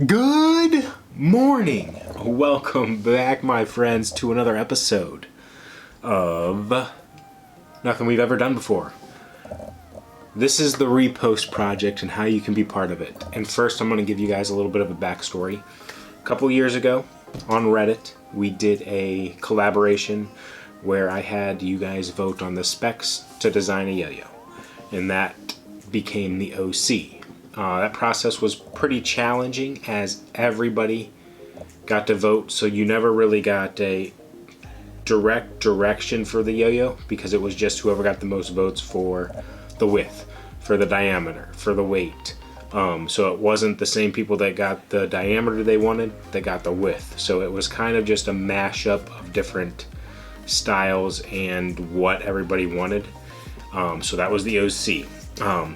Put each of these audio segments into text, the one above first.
Good morning. Welcome back, my friends, to another episode of Nothing We've Ever Done Before. This is the Repost project and how you can be part of it. And first, I'm going to give you guys a little bit of a backstory. A couple years ago on Reddit, we did a collaboration where I had you guys vote on the specs to design a yo-yo. And that became the OC. That process was pretty challenging as everybody got to vote, so you never really got a direct direction for the yo-yo because it was just whoever got the most votes for the width, for the diameter, for the weight. So it wasn't the same people that got the diameter they wanted that got the width. So it was kind of just a mashup of different styles and what everybody wanted. So that was the OC.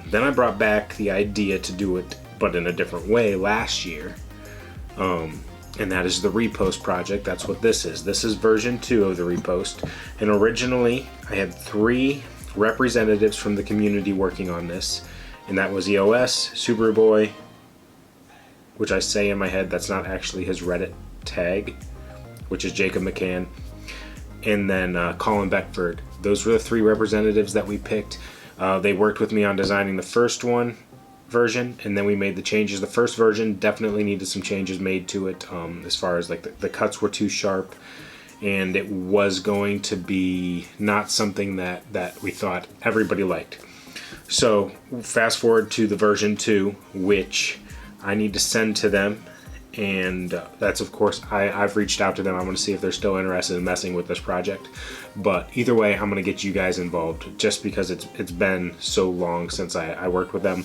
Then I brought back the idea to do it, but in a different way last year. And that is the Repost project. That's what this is. This is version 2 of the Repost. And originally, I had 3 representatives from the community working on this. And that was EOS, Subaru Boy, which I say in my head, that's not actually his Reddit tag, which is Jacob McCann. And then Colin Beckford. Those were the 3 representatives that we picked. They worked with me on designing the first version, and then we made the changes. The first version definitely needed some changes made to it, as far as like the cuts were too sharp, and it was going to be not something that we thought everybody liked. So fast forward to the version 2, which I need to send to them, and that's, of course, I've reached out to them. I'm going to see if they're still interested in messing with this project. But either way, I'm going to get you guys involved just because it's been so long since I worked with them.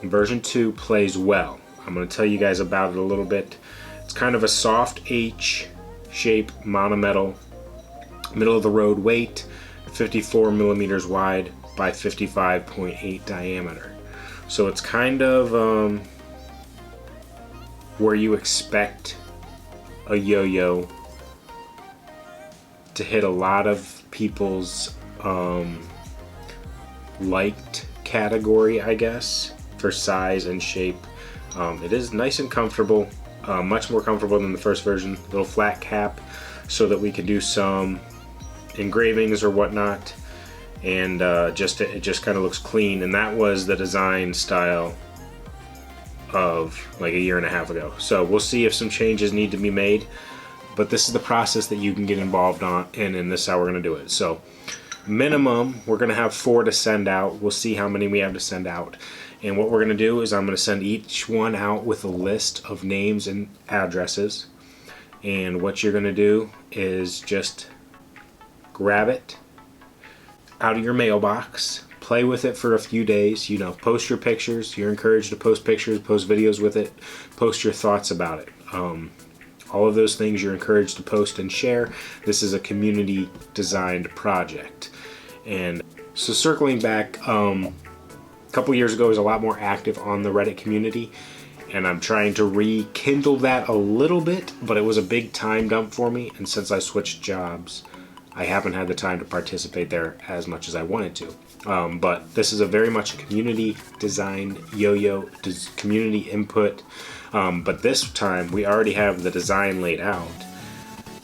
Version 2 plays well. I'm going to tell you guys about it a little bit. It's kind of a soft H shape monometal, middle of the road weight, 54 millimeters wide by 55.8 diameter. So it's kind of where you expect a yo-yo to hit a lot of people's liked category, I guess, for size and shape. It is nice and comfortable, much more comfortable than the first version. Little flat cap so that we can do some engravings or whatnot, and it just kind of looks clean. And that was the design style of like a year and a half ago. So we'll see if some changes need to be made, but this is the process that you can get involved on, and this is how we're going to do it. So minimum, we're going to have 4 to send out. We'll see how many we have to send out. And what we're going to do is I'm going to send each one out with a list of names and addresses. And what you're going to do is just grab it out of your mailbox, play with it for a few days, post your pictures. You're encouraged to post pictures, post videos with it, post your thoughts about it. All of those things you're encouraged to post and share. This is a community designed project. And so circling back, a couple years ago I was a lot more active on the Reddit community, and I'm trying to rekindle that a little bit, but it was a big time dump for me, and since I switched jobs, I haven't had the time to participate there as much as I wanted to. But this is a very much a community design yo-yo, community input. But this time we already have the design laid out.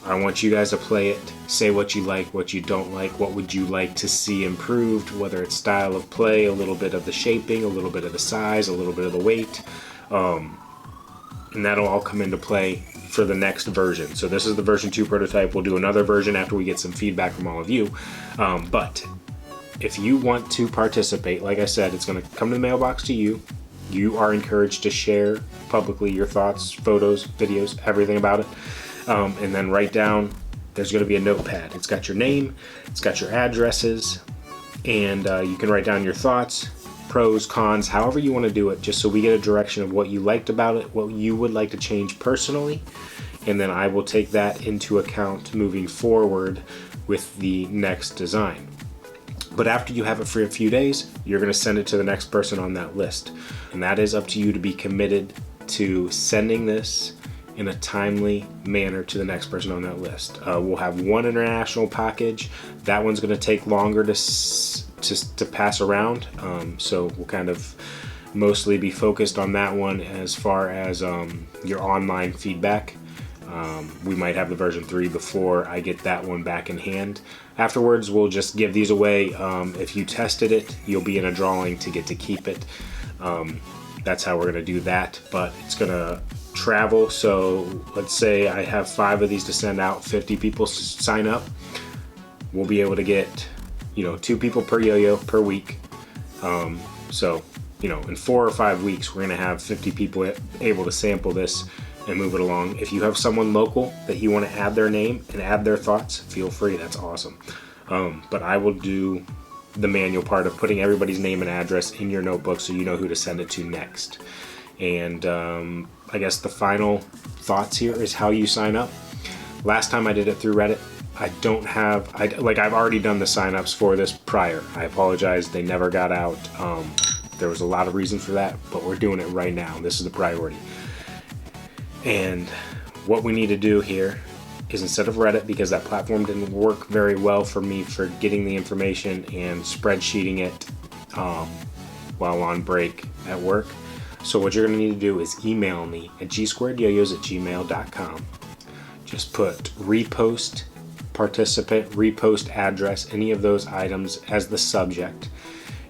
I want you guys to play it, say what you like, what you don't like, what would you like to see improved, whether it's style of play, a little bit of the shaping, a little bit of the size, a little bit of the weight. And that'll all come into play for the next version. So this is the version 2 prototype. We'll do another version after we get some feedback from all of you. But if you want to participate, like I said, it's going to come to the mailbox to you. You are encouraged to share publicly your thoughts, photos, videos, everything about it. And then write down, there's going to be a notepad. It's got your name, it's got your addresses, and you can write down your thoughts, pros, cons, however you want to do it, just so we get a direction of what you liked about it, what you would like to change personally, and then I will take that into account moving forward with the next design. But after you have it for a few days, you're going to send it to the next person on that list. And that is up to you to be committed to sending this in a timely manner to the next person on that list. We'll have one international package. That one's going to take longer to pass around. So we'll kind of mostly be focused on that one as far as your online feedback. We might have the version 3 before I get that one back in hand. Afterwards, we'll just give these away. If you tested it, you'll be in a drawing to get to keep it. That's how we're going to do that, but it's going to travel. So let's say I have 5 of these to send out, 50 people sign up. We'll be able to get, 2 people per yo-yo per week. So, in 4 or 5 weeks, we're going to have 50 people able to sample this and move it along. If you have someone local that you want to add their name and add their thoughts, feel free. That's awesome. But I will do the manual part of putting everybody's name and address in your notebook so you know who to send it to next. And I guess the final thoughts here is how you sign up. Last time I did it through Reddit, I've already done the signups for this prior. I apologize, they never got out. There was a lot of reason for that, but we're doing it right now. This is the priority. And what we need to do here is, instead of Reddit, because that platform didn't work very well for me for getting the information and spreadsheeting it while on break at work. So what you're going to need to do is email me at gsquaredyoyos@gmail.com. Just put repost participant, repost address, any of those items as the subject.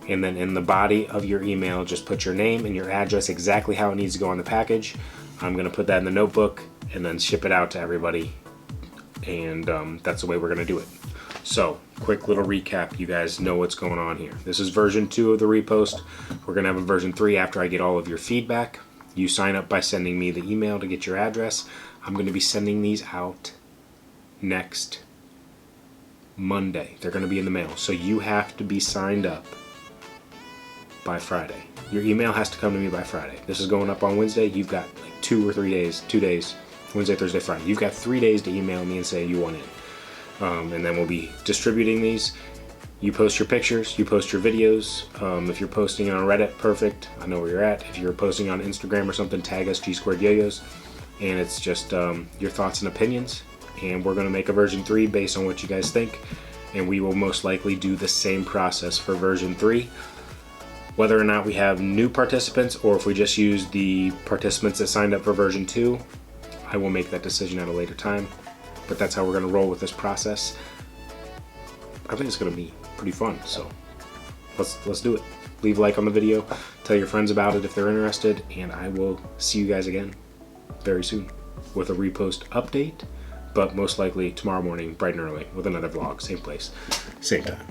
And then in the body of your email, just put your name and your address exactly how it needs to go on the package. I'm going to put that in the notebook and then ship it out to everybody. And that's the way we're going to do it. So, quick little recap. You guys know what's going on here. This is version 2 of the Repost. We're going to have a version 3 after I get all of your feedback. You sign up by sending me the email to get your address. I'm going to be sending these out next Monday. They're going to be in the mail. So you have to be signed up by Friday. Your email has to come to me by Friday. This is going up on Wednesday. You've got like 2 or 3 days, 2 days, Wednesday, Thursday, Friday. You've got 3 days to email me and say you want in. And then we'll be distributing these. You post your pictures, you post your videos. If you're posting on Reddit, perfect. I know where you're at. If you're posting on Instagram or something, tag us G2Yoyos. And it's just your thoughts and opinions. And we're going to make a version 3 based on what you guys think. And we will most likely do the same process for version 3. Whether or not we have new participants or if we just use the participants that signed up for version 2, I will make that decision at a later time. But that's how we're going to roll with this process. I think it's going to be pretty fun, so let's do it. Leave a like on the video, tell your friends about it if they're interested, and I will see you guys again very soon with a Repost update, but most likely tomorrow morning, bright and early, with another vlog, same place, same time.